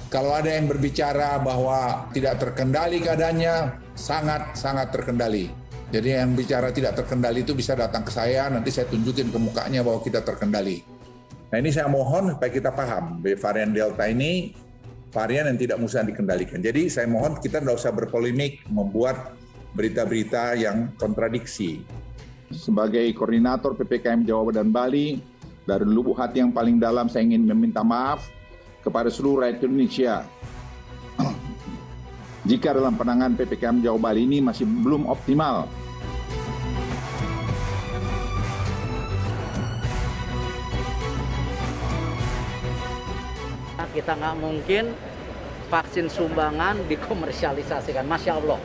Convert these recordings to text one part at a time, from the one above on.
Kalau ada yang berbicara bahwa tidak terkendali keadaannya, sangat terkendali. Jadi yang bicara tidak terkendali itu bisa datang ke saya, nanti saya tunjukin ke mukanya bahwa kita terkendali. Nah ini saya mohon supaya kita paham, varian Delta ini varian yang tidak mudah dikendalikan. Jadi saya mohon kita tidak usah berpolemik, membuat berita-berita yang kontradiksi. Sebagai koordinator PPKM Jawa dan Bali, dari lubuk hati yang paling dalam saya ingin meminta maaf kepada seluruh rakyat Indonesia jika dalam penanganan PPKM Jawa Bali ini masih belum optimal. Kita nggak mungkin vaksin sumbangan dikomersialisasikan, Masya Allah.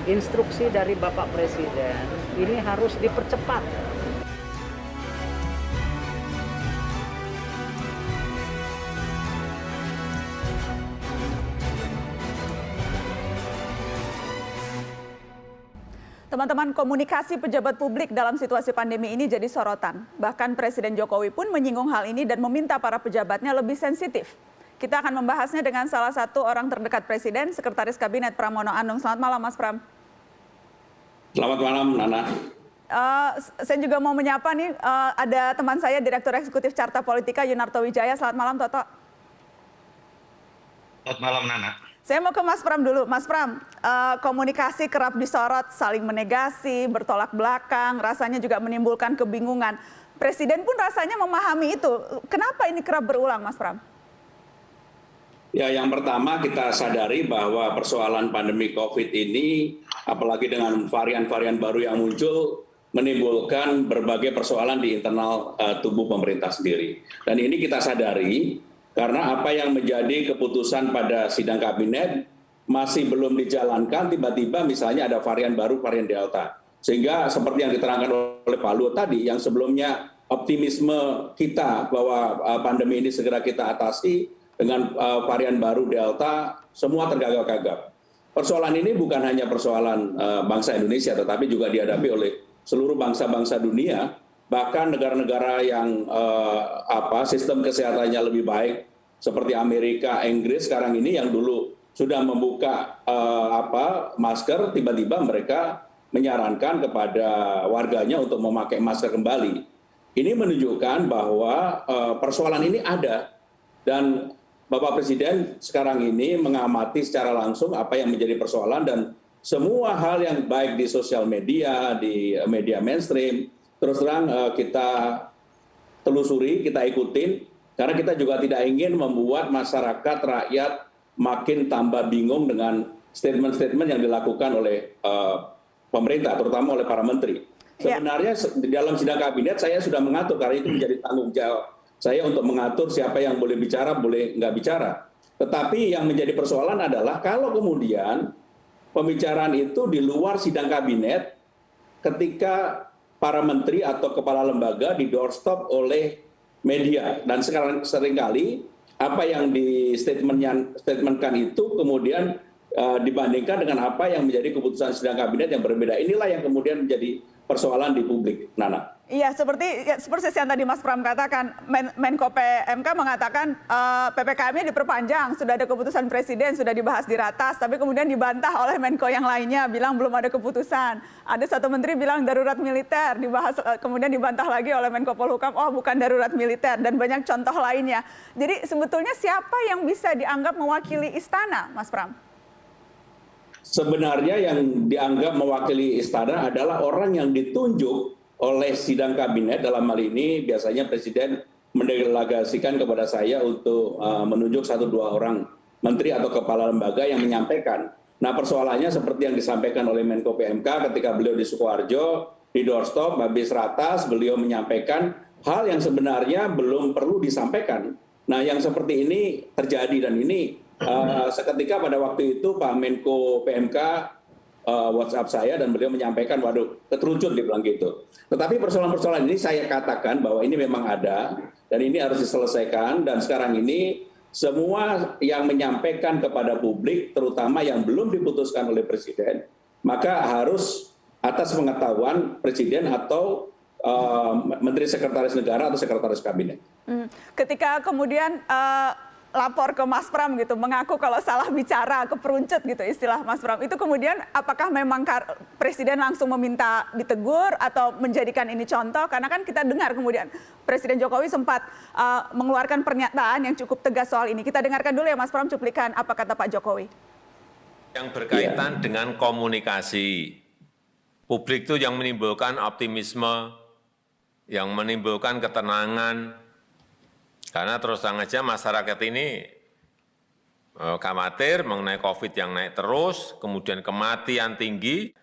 Instruksi dari Bapak Presiden ini harus dipercepat. Teman-teman, komunikasi pejabat publik dalam situasi pandemi ini jadi sorotan. Bahkan Presiden Jokowi pun menyinggung hal ini dan meminta para pejabatnya lebih sensitif. Kita akan membahasnya dengan salah satu orang terdekat Presiden, Sekretaris Kabinet Pramono Anung. Selamat malam, Mas Pram. Selamat malam, Nana. Saya juga mau menyapa nih, ada teman saya, Direktur Eksekutif Carta Politika, Yunarto Wijaya. Selamat malam, Toto. Selamat malam, Nana. Saya mau ke Mas Pram dulu. Mas Pram, komunikasi kerap disorot, saling menegasi, bertolak belakang, rasanya juga menimbulkan kebingungan. Presiden pun rasanya memahami itu. Kenapa ini kerap berulang, Mas Pram? Ya, yang pertama kita sadari bahwa persoalan pandemi COVID ini, apalagi dengan varian-varian baru yang muncul, menimbulkan berbagai persoalan di internal tubuh pemerintah sendiri. Dan ini kita sadari, karena apa yang menjadi keputusan pada sidang kabinet masih belum dijalankan, tiba-tiba misalnya ada varian baru, varian Delta. Sehingga seperti yang diterangkan oleh Pak Luhut tadi, yang sebelumnya optimisme kita bahwa pandemi ini segera kita atasi dengan varian baru Delta, semua tergagap-gagap. Persoalan ini bukan hanya persoalan bangsa Indonesia, tetapi juga dihadapi oleh seluruh bangsa-bangsa dunia. Bahkan negara-negara yang sistem kesehatannya lebih baik seperti Amerika, Inggris sekarang ini yang dulu sudah membuka masker, tiba-tiba mereka menyarankan kepada warganya untuk memakai masker kembali. Ini menunjukkan bahwa persoalan ini ada dan Bapak Presiden sekarang ini mengamati secara langsung apa yang menjadi persoalan dan semua hal yang baik di sosial media, di media mainstream, terus terang kita telusuri, kita ikutin, karena kita juga tidak ingin membuat masyarakat, rakyat makin tambah bingung dengan statement-statement yang dilakukan oleh pemerintah, terutama oleh para menteri. Sebenarnya di dalam sidang kabinet saya sudah mengatur, karena itu menjadi tanggung jawab saya untuk mengatur siapa yang boleh bicara, boleh nggak bicara. Tetapi yang menjadi persoalan adalah kalau kemudian pembicaraan itu di luar sidang kabinet ketika para menteri atau kepala lembaga di doorstop oleh media, dan sekarang seringkali apa yang di statementkan itu kemudian dibandingkan dengan apa yang menjadi keputusan sidang kabinet yang berbeda. Inilah yang kemudian menjadi persoalan di publik, Nana. Iya, seperti yang tadi Mas Pram katakan, Menko PMK mengatakan PPKM-nya diperpanjang, sudah ada keputusan Presiden, sudah dibahas di ratas, tapi kemudian dibantah oleh Menko yang lainnya, bilang belum ada keputusan. Ada satu menteri bilang darurat militer, dibahas kemudian dibantah lagi oleh Menko Polhukam, oh bukan darurat militer, dan banyak contoh lainnya. Jadi sebetulnya siapa yang bisa dianggap mewakili istana, Mas Pram? Sebenarnya yang dianggap mewakili istana adalah orang yang ditunjuk oleh sidang kabinet. Dalam hal ini biasanya Presiden mendelegasikan kepada saya untuk menunjuk 1-2 orang menteri atau kepala lembaga yang menyampaikan. Nah persoalannya seperti yang disampaikan oleh Menko PMK ketika beliau di Sukoharjo, di doorstop, habis ratas, beliau menyampaikan hal yang sebenarnya belum perlu disampaikan. Nah yang seperti ini terjadi dan ini seketika pada waktu itu Pak Menko PMK WhatsApp saya dan beliau menyampaikan, waduh, keterucut dibilang gitu. Tetapi persoalan-persoalan ini saya katakan bahwa ini memang ada dan ini harus diselesaikan, dan sekarang ini semua yang menyampaikan kepada publik, terutama yang belum diputuskan oleh Presiden, maka harus atas pengetahuan Presiden atau Menteri Sekretaris Negara atau Sekretaris Kabinet. Ketika kemudian lapor ke Mas Pram gitu, mengaku kalau salah bicara, keperuncet gitu istilah Mas Pram. Itu kemudian apakah memang Presiden langsung meminta ditegur atau menjadikan ini contoh? Karena kan kita dengar kemudian Presiden Jokowi sempat mengeluarkan pernyataan yang cukup tegas soal ini. Kita dengarkan dulu ya Mas Pram cuplikan apa kata Pak Jokowi. Yang berkaitan dengan komunikasi, publik itu yang menimbulkan optimisme, yang menimbulkan ketenangan. Karena terus terang aja masyarakat ini khawatir mengenai COVID yang naik terus, kemudian kematian tinggi,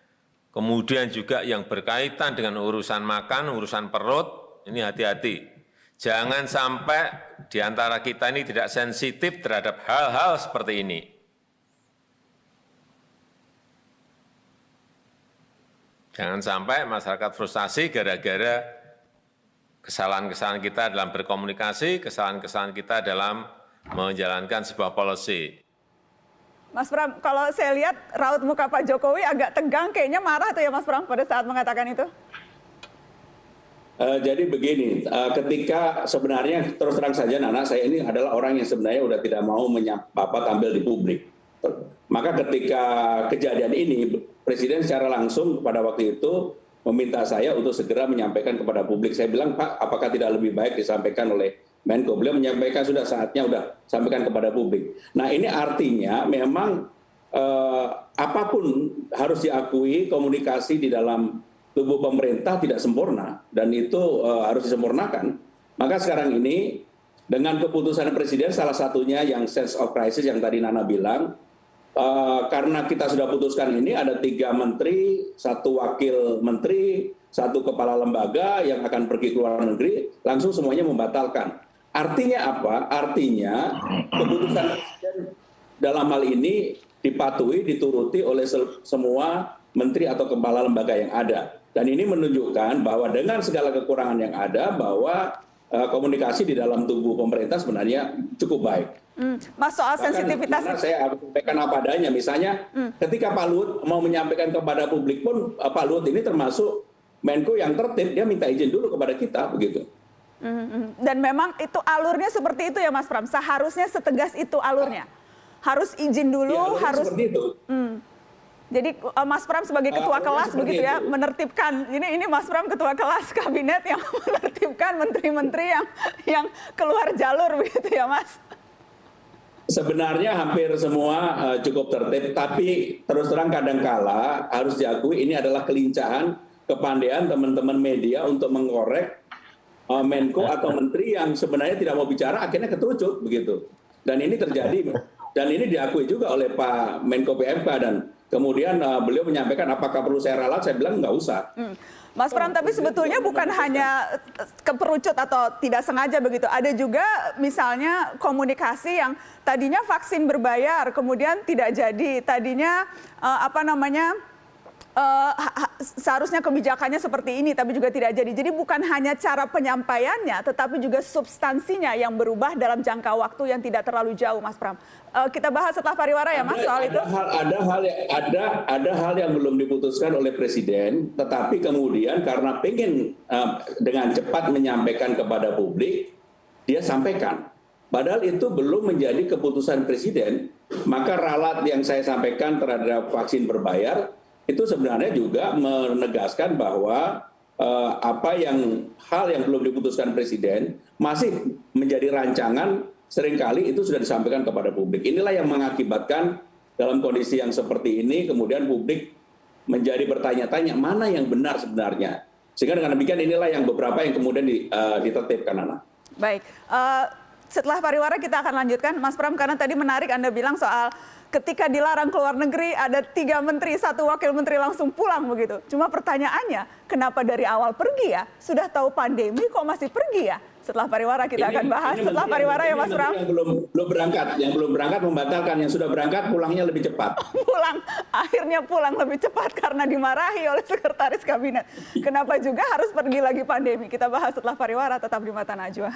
kemudian juga yang berkaitan dengan urusan makan, urusan perut, ini hati-hati. Jangan sampai di antara kita ini tidak sensitif terhadap hal-hal seperti ini. Jangan sampai masyarakat frustasi gara-gara kesalahan-kesalahan kita dalam berkomunikasi, kesalahan-kesalahan kita dalam menjalankan sebuah policy. Mas Pram, kalau saya lihat raut muka Pak Jokowi agak tegang, kayaknya marah tuh ya Mas Pram pada saat mengatakan itu. Jadi begini, ketika sebenarnya terus terang saja Nana, saya ini adalah orang yang sebenarnya udah tidak mau tampil di publik. Maka ketika kejadian ini, Presiden secara langsung pada waktu itu meminta saya untuk segera menyampaikan kepada publik. Saya bilang, Pak, apakah tidak lebih baik disampaikan oleh Menko? Beliau menyampaikan sudah saatnya, sudah sampaikan kepada publik. Nah ini artinya memang apapun harus diakui komunikasi di dalam tubuh pemerintah tidak sempurna. Dan itu harus disempurnakan. Maka sekarang ini dengan keputusan Presiden salah satunya yang sense of crisis yang tadi Nana bilang, karena kita sudah putuskan ini ada 3 menteri, 1 wakil menteri, 1 kepala lembaga yang akan pergi ke luar negeri, langsung semuanya membatalkan. Artinya apa? Artinya keputusan Presiden dalam hal ini dipatuhi, dituruti oleh semua menteri atau kepala lembaga yang ada. Dan ini menunjukkan bahwa dengan segala kekurangan yang ada, bahwa komunikasi di dalam tubuh pemerintah sebenarnya cukup baik. Mas, soal sensitivitas itu saya harus sampaikan apa adanya. Misalnya ketika Pak Luhut mau menyampaikan kepada publik pun, Pak Luhut ini termasuk Menko yang tertib, dia minta izin dulu kepada kita begitu. Dan memang itu alurnya seperti itu ya Mas Pram, seharusnya setegas itu alurnya. Harus izin dulu, ya, harus seperti itu. Jadi Mas Pram sebagai ketua kelas begitu ya, menertibkan. Ini Mas Pram ketua kelas kabinet yang menertibkan menteri-menteri yang keluar jalur begitu ya Mas. Sebenarnya hampir semua cukup tertib, tapi terus terang kadangkala harus diakui ini adalah kelincahan, kepandaian teman-teman media untuk mengkorek Menko atau menteri yang sebenarnya tidak mau bicara akhirnya keterucut begitu. Dan ini terjadi dan ini diakui juga oleh Pak Menko PMK dan kemudian beliau menyampaikan apakah perlu saya ralat, saya bilang nggak usah. Mas Pram, tapi sebetulnya bukan hanya keperucut atau tidak sengaja begitu. Ada juga misalnya komunikasi yang tadinya vaksin berbayar, kemudian tidak jadi. Tadinya seharusnya kebijakannya seperti ini, tapi juga tidak jadi. Jadi bukan hanya cara penyampaiannya, tetapi juga substansinya yang berubah dalam jangka waktu yang tidak terlalu jauh, Mas Pram. Kita bahas setelah pariwara ya, Mas, soal itu. Ada hal yang belum diputuskan oleh Presiden, tetapi kemudian karena pengen dengan cepat menyampaikan kepada publik, dia sampaikan. Padahal itu belum menjadi keputusan Presiden, maka ralat yang saya sampaikan terhadap vaksin berbayar, itu sebenarnya juga menegaskan bahwa hal yang belum diputuskan Presiden masih menjadi rancangan, seringkali itu sudah disampaikan kepada publik. Inilah yang mengakibatkan dalam kondisi yang seperti ini, kemudian publik menjadi bertanya-tanya mana yang benar sebenarnya. Sehingga dengan demikian inilah yang beberapa yang kemudian ditertibkan, Nana. Baik, setelah pariwara kita akan lanjutkan, Mas Pram, karena tadi menarik Anda bilang soal ketika dilarang keluar negeri ada 3 menteri, 1 wakil menteri langsung pulang begitu. Cuma pertanyaannya, kenapa dari awal pergi ya? Sudah tahu pandemi kok masih pergi ya? Setelah pariwara kita akan bahas. Setelah pariwara ya Mas Pram. Yang belum berangkat membatalkan, yang sudah berangkat pulangnya lebih cepat. Akhirnya pulang lebih cepat karena dimarahi oleh sekretaris kabinet. Kenapa juga harus pergi lagi pandemi? Kita bahas setelah pariwara, tetap di Mata Najwa.